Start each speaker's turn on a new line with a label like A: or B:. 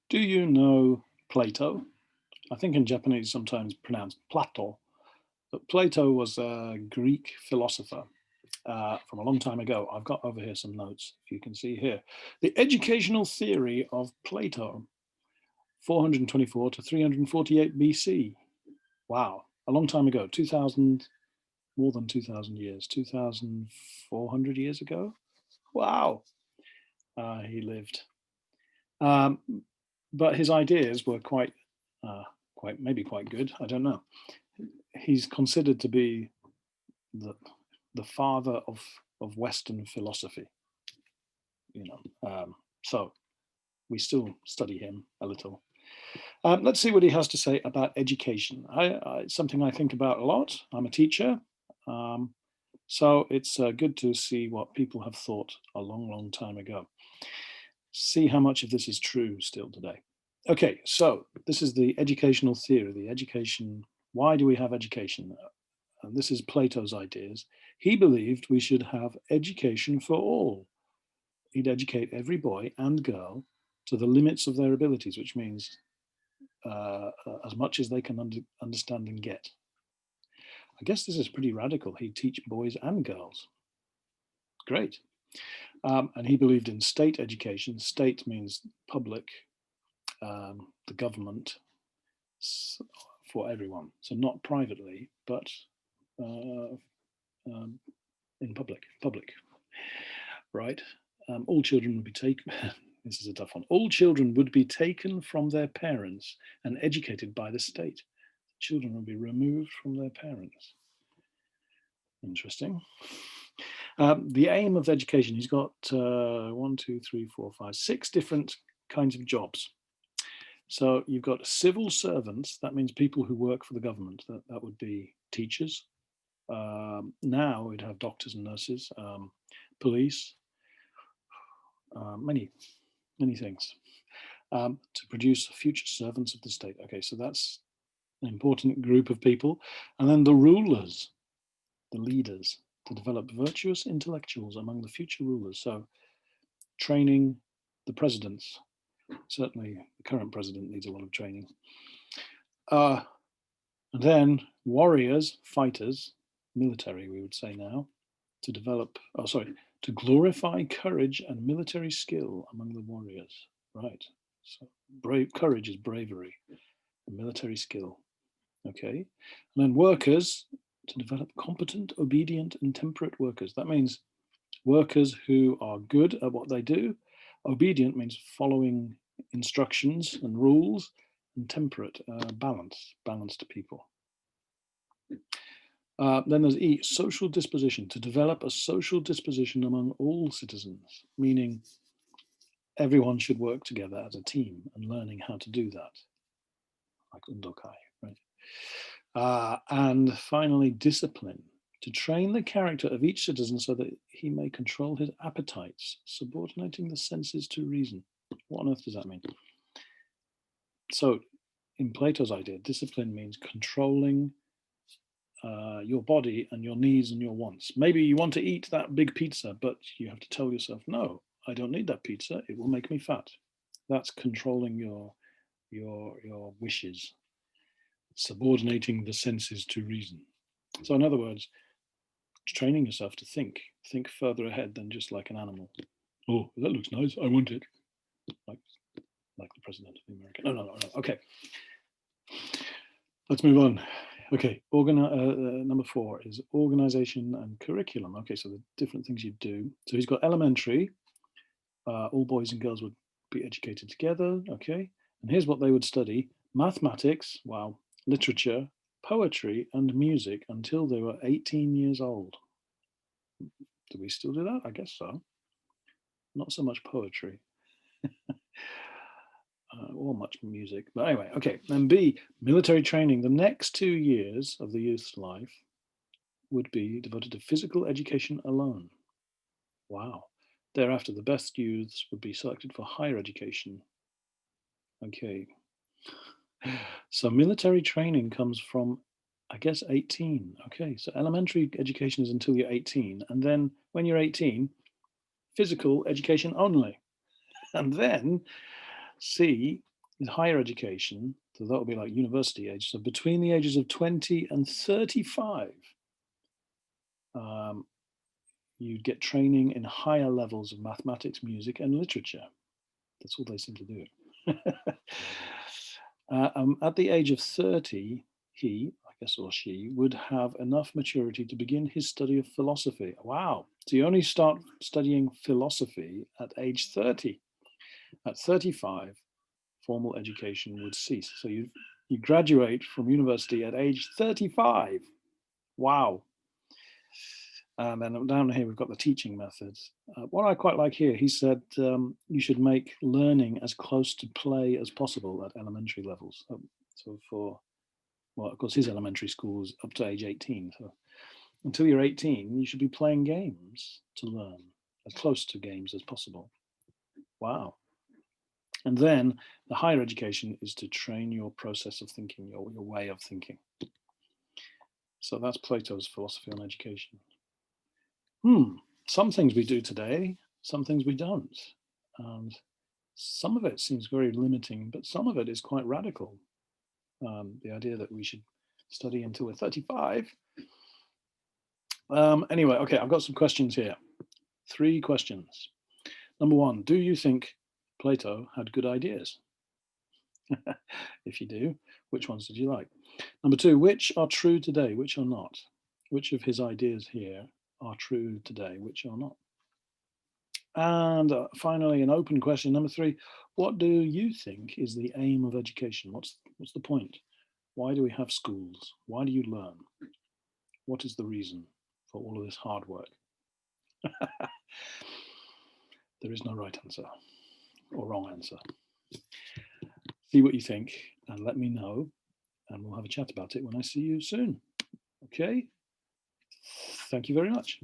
A: Do you know Plato? I think in Japanese sometimes pronounced Plato, but Plato was a Greek philosopher from a long time ago. I've got over here some notes, if you can see here. The educational theory of Plato, 424 to 348 BC. Wow, a long time ago, 2000, more than 2000 years, 2400 years ago. Wow, he lived. Um, but his ideas were maybe quite good. I don't know. He's considered to be the the father of Western philosophy. You know, so we still study him a little. Let's see what he has to say about education. It's something I think about a lot. I'm a teacher, um, so it's good to see what people have thought a long, long time ago. See how much of this is true still today. Okay, so this is the educational theory, the education. Why do we have education? And this is Plato's ideas. He believed we should have education for all. He'd educate every boy and girl to the limits of their abilities, which means as much as they can understand and get. I guess this is pretty radical. He'd teach boys and girls. Great. And he believed in state education. State means public, the government, for everyone. So not privately, but uh, um, in public, right? All children would be taken. This is a tough one. All children would be taken from their parents and educated by the state. Children would be removed from their parents. Interesting. The aim of education, he's got 6 different kinds of jobs. So you've got civil servants, that means people who work for the government. That would be teachers. Now we'd have doctors and nurses, police, many things, to produce future servants of the state. Okay, so that's an important group of people. And then the rulers, the leaders, to develop virtuous intellectuals among the future rulers. So training the presidents. Certainly the current president needs a lot of training. And then warriors, fighters, military, we would say now, to develop, to glorify courage and military skill among the warriors. Right. So courage is bravery, military skill. Okay. And then workers, to develop competent, obedient, and temperate workers. That means workers who are good at what they do. Obedient means following instructions and rules, and temperate, balanced people. Then there's E, social disposition, to develop a social disposition among all citizens, meaning everyone should work together as a team and learning how to do that, like undokai, right? And finally, discipline, to train the character of each citizen so that he may control his appetites, subordinating the senses to reason. What on earth does that mean? So, in Plato's idea, discipline means controlling your body and your needs and your wants. Maybe you want to eat that big pizza, but you have to tell yourself, no, I don't need that pizza. It will make me fat. That's controlling your wishes, subordinating the senses to reason. So, in other words, training yourself to think further ahead than just like an animal. Oh, that looks nice. I want it. Like the president of America. No. Okay, let's move on. Okay, number 4 is organization and curriculum. Okay, so the different things you do. So he's got elementary. All boys and girls would be educated together. Okay, and here's what they would study: mathematics, wow, literature, poetry, and music until they were 18 years old. Do we still do that? I guess so. Not so much poetry. Or much music. But anyway, okay. And B, military training. The next 2 years of the youth's life would be devoted to physical education alone. Wow. Thereafter, the best youths would be selected for higher education. Okay. So military training comes from, I guess, 18. Okay. So elementary education is until you're 18. And then when you're 18, physical education only. And then C, is higher education, so that will be like university age. So between the ages of 20 and 35, you'd get training in higher levels of mathematics, music, and literature. That's all they seem to do. At the age of 30, he, I guess, or she, would have enough maturity to begin his study of philosophy. Wow. So you only start studying philosophy at age 30. At 35, formal education would cease. So you graduate from university at age 35. Wow. And then down here, we've got the teaching methods. What I quite like here, he said you should make learning as close to play as possible at elementary levels. So for, well, of course, his elementary school is up to age 18. So until you're 18, you should be playing games to learn, as close to games as possible. Wow. And then the higher education is to train your process of thinking, your way of thinking. So that's Plato's philosophy on education. Some things we do today, some things we don't. And some of it seems very limiting, but some of it is quite radical. The idea that we should study until we're 35. Anyway, okay, I've got some questions here. 3 questions. Number 1, do you think Plato had good ideas? If you do, which ones did you like? Number 2, which are true today, which are not? Which of his ideas here are true today, which are not? And finally, an open question, number 3, what do you think is the aim of education? What's the point? Why do we have schools? Why do you learn? What is the reason for all of this hard work? There is no right answer or wrong answer. See what you think and let me know, and we'll have a chat about it when I see you soon. Okay? Thank you very much.